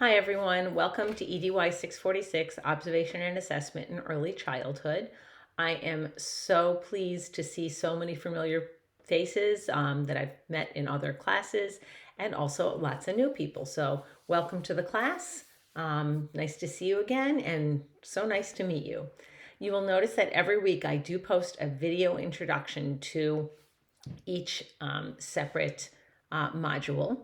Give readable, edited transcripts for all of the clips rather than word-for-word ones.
Hi everyone, welcome to EDY646, Observation and Assessment in Early Childhood. I am so pleased to see so many familiar faces that I've met in other classes and also lots of new people. So welcome to the class. Nice to see you again and so nice to meet you. You will notice that every week I do post a video introduction to each separate module.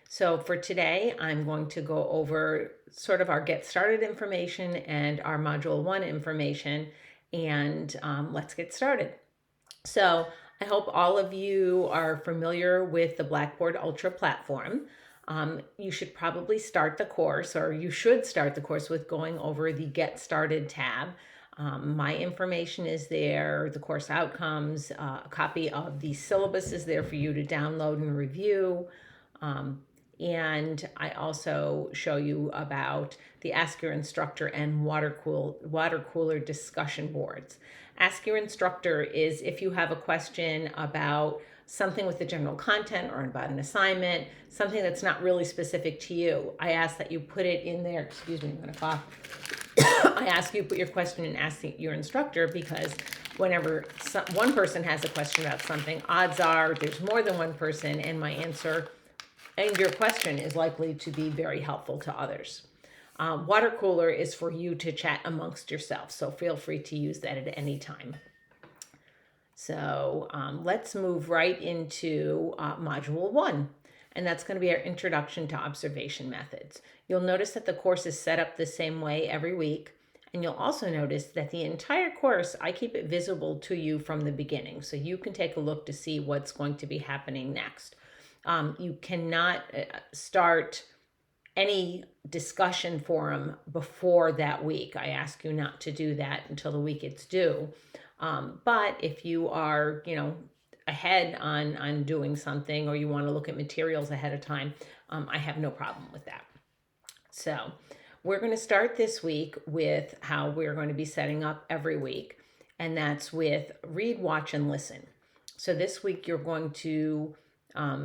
So for today, I'm going to go over sort of our get started information and our module 1 information, and let's get started. So I hope all of you are familiar with the Blackboard Ultra platform. You should probably start the course, or you should start the course with going over the Get Started tab. My information is there, the course outcomes, a copy of the syllabus is there for you to download and review. And I also show you about the Ask Your Instructor and water cooler discussion boards. Ask Your Instructor is if you have a question about something with the general content or about an assignment, something that's not really specific to you. I ask that you put it in there. Excuse me, I'm going to cough. I ask you put your question and ask your instructor, because whenever one person has a question about something, odds are there's more than one person, and my answer and your question is likely to be very helpful to others. Water cooler is for you to chat amongst yourself, so feel free to use that at any time. So let's move right into Module 1, and that's going to be our Introduction to Observation Methods. You'll notice that the course is set up the same way every week, and you'll also notice that the entire course, I keep it visible to you from the beginning, so you can take a look to see what's going to be happening next. You cannot start any discussion forum before that week. I ask you not to do that until the week it's due. But if you are, ahead on doing something, or you want to look at materials ahead of time, I have no problem with that. So we're going to start this week with how we're going to be setting up every week, and that's with read, watch, and listen. So this week you're going to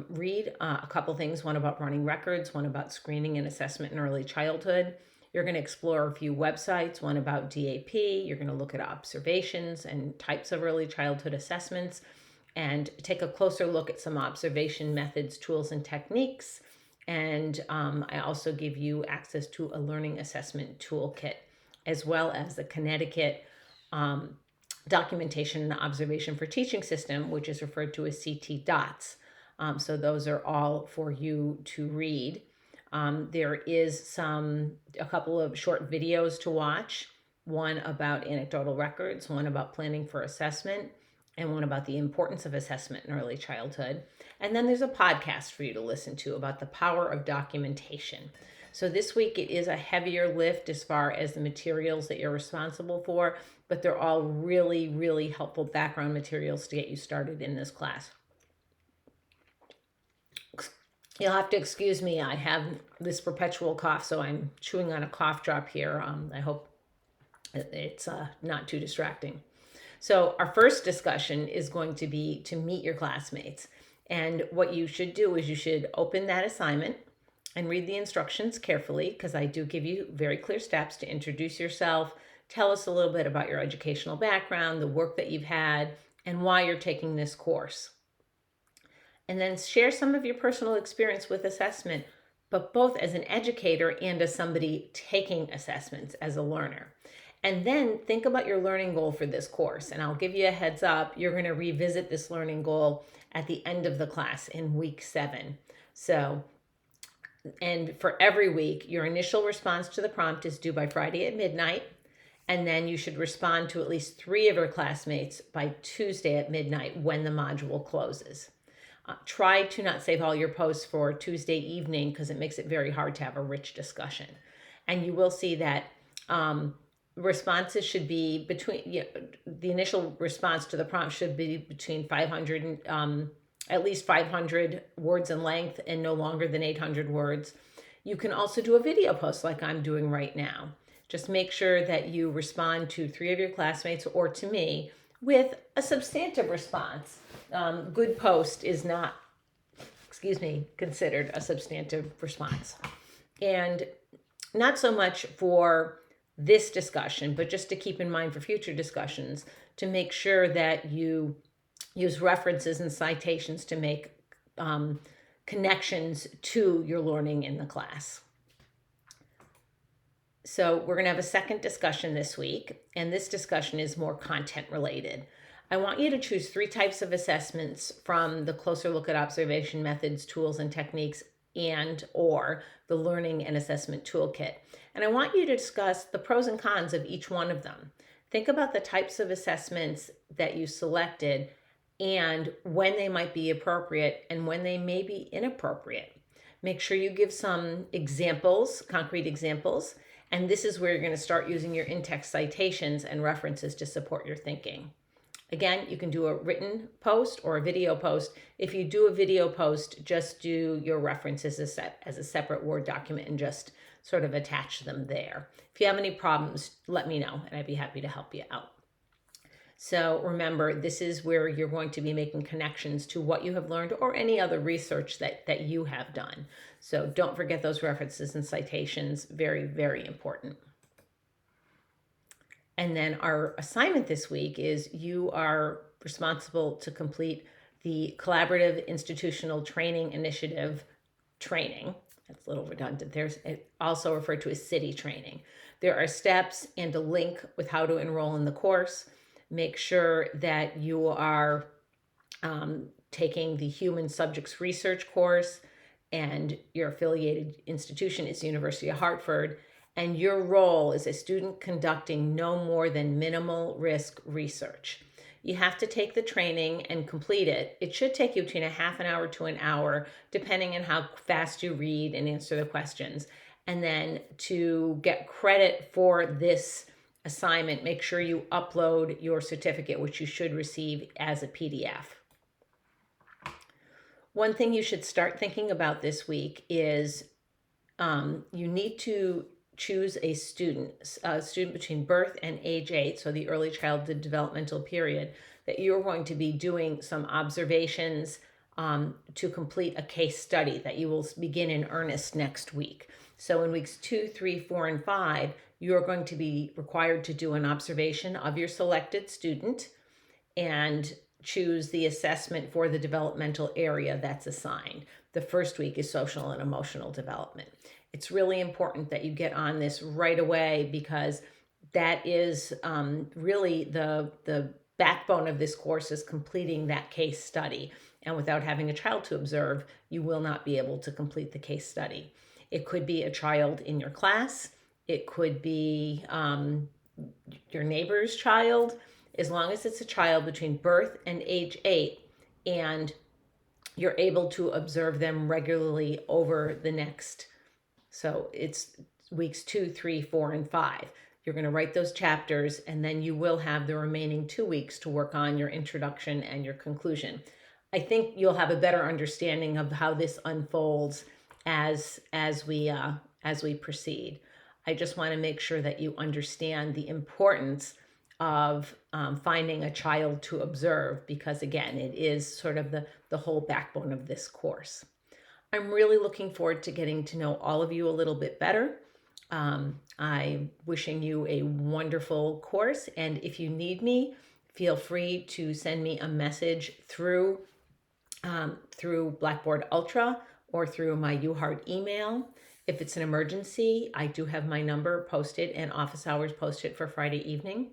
read a couple things, one about running records, one about screening and assessment in early childhood. You're going to explore a few websites, one about DAP. You're going to look at observations and types of early childhood assessments, and take a closer look at some observation methods, tools, and techniques. And I also give you access to a learning assessment toolkit, as well as the Connecticut documentation and observation for teaching system, which is referred to as CT DOTS. So those are all for you to read. There is a couple of short videos to watch, one about anecdotal records, one about planning for assessment, and one about the importance of assessment in early childhood. And then there's a podcast for you to listen to about the power of documentation. So this week it is a heavier lift as far as the materials that you're responsible for, but they're all really, really helpful background materials to get you started in this class. You'll have to excuse me. I have this perpetual cough, so I'm chewing on a cough drop here. I hope it's not too distracting. So our first discussion is going to be to meet your classmates. And what you should do is you should open that assignment and read the instructions carefully, because I do give you very clear steps to introduce yourself, tell us a little bit about your educational background, the work that you've had, and why you're taking this course. And then share some of your personal experience with assessment, but both as an educator and as somebody taking assessments as a learner. And then think about your learning goal for this course. And I'll give you a heads up, you're going to revisit this learning goal at the end of the class in week 7. So, and for every week, your initial response to the prompt is due by Friday at midnight. And then you should respond to at least 3 of your classmates by Tuesday at midnight when the module closes. Try to not save all your posts for Tuesday evening, because it makes it very hard to have a rich discussion. And you will see that responses should be between, the initial response to the prompt should be between 500 and at least 500 words in length and no longer than 800 words. You can also do a video post like I'm doing right now. Just make sure that you respond to 3 of your classmates or to me with a substantive response. Good post is not, considered a substantive response. And not so much for this discussion, but just to keep in mind for future discussions, to make sure that you use references and citations to make connections to your learning in the class. So we're going to have a second discussion this week, and this discussion is more content related. I want you to choose 3 types of assessments from the Closer Look at Observation Methods, Tools, and Techniques and or the Learning and Assessment Toolkit. And I want you to discuss the pros and cons of each one of them. Think about the types of assessments that you selected and when they might be appropriate and when they may be inappropriate. Make sure you give some examples, concrete examples, and this is where you're going to start using your in-text citations and references to support your thinking. Again, you can do a written post or a video post. If you do a video post, just do your references as a separate Word document and just sort of attach them there. If you have any problems, let me know and I'd be happy to help you out. So remember, this is where you're going to be making connections to what you have learned or any other research that you have done. So don't forget those references and citations, very, very important. And then our assignment this week is you are responsible to complete the Collaborative Institutional Training Initiative training. That's a little redundant. There's also referred to as CITI training. There are steps and a link with how to enroll in the course. Make sure that you are taking the Human Subjects Research course, and your affiliated institution is University of Hartford, and your role is a student conducting no more than minimal risk research. You have to take the training and complete it. It should take you between a half an hour to an hour, depending on how fast you read and answer the questions. And then to get credit for this assignment, make sure you upload your certificate, which you should receive as a PDF. One thing you should start thinking about this week is you need to choose a student between birth and age 8, so the early childhood developmental period, that you're going to be doing some observations to complete a case study that you will begin in earnest next week. So in weeks 2, 3, 4, and 5, you're going to be required to do an observation of your selected student and choose the assessment for the developmental area that's assigned. The first week is social and emotional development. It's really important that you get on this right away because that is really the backbone of this course, is completing that case study. And without having a child to observe, you will not be able to complete the case study. It could be a child in your class. It could be your neighbor's child, as long as it's a child between birth and age 8 and you're able to observe them regularly over the next, so it's weeks 2, 3, 4, and 5. You're going to write those chapters, and then you will have the remaining 2 weeks to work on your introduction and your conclusion. I think you'll have a better understanding of how this unfolds as we proceed. I just want to make sure that you understand the importance of finding a child to observe, because again, it is sort of the whole backbone of this course. I'm really looking forward to getting to know all of you a little bit better. I'm wishing you a wonderful course, and if you need me, feel free to send me a message through Blackboard Ultra or through my UHeart email. If it's an emergency, I do have my number posted and office hours posted for Friday evening.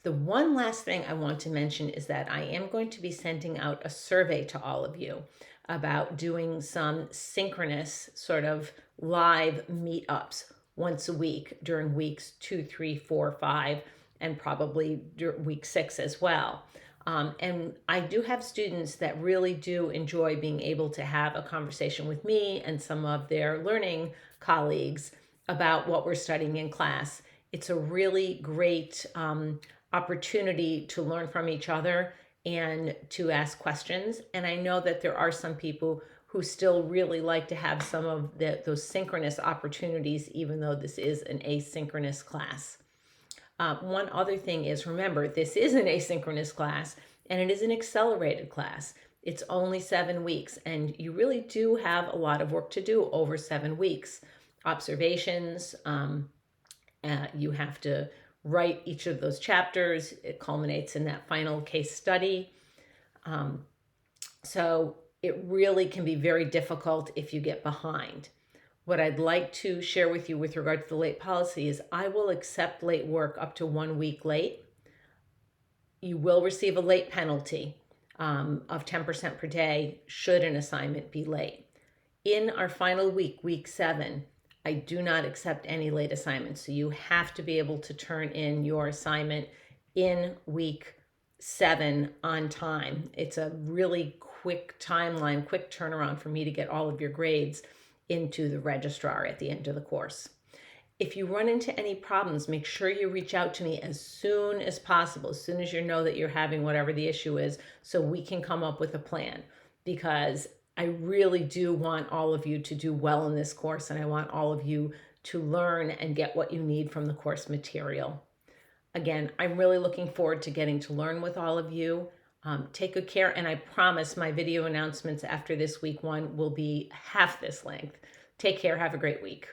The one last thing I want to mention is that I am going to be sending out a survey to all of you about doing some synchronous sort of live meetups once a week during weeks 2, 3, 4, 5, and probably week 6 as well. And I do have students that really do enjoy being able to have a conversation with me and some of their learning colleagues about what we're studying in class. It's a really great opportunity to learn from each other and to ask questions. And I know that there are some people who still really like to have some of those synchronous opportunities, even though this is an asynchronous class. One other thing is, remember, this is an asynchronous class and it is an accelerated class. It's only 7 weeks, and you really do have a lot of work to do over 7 weeks. observations. You have to write each of those chapters. It culminates in that final case study. So it really can be very difficult if you get behind. What I'd like to share with you with regard to the late policy is I will accept late work up to 1 week late. You will receive a late penalty of 10% per day should an assignment be late. In our final week, week 7, I do not accept any late assignments. So you have to be able to turn in your assignment in week 7 on time. It's a really quick timeline, quick turnaround for me to get all of your grades into the registrar at the end of the course. If you run into any problems, make sure you reach out to me as soon as possible, as soon as you know that you're having whatever the issue is, so we can come up with a plan, because I really do want all of you to do well in this course, and I want all of you to learn and get what you need from the course material. Again, I'm really looking forward to getting to learn with all of you. Take good care, and I promise my video announcements after this week 1 will be half this length. Take care. Have a great week.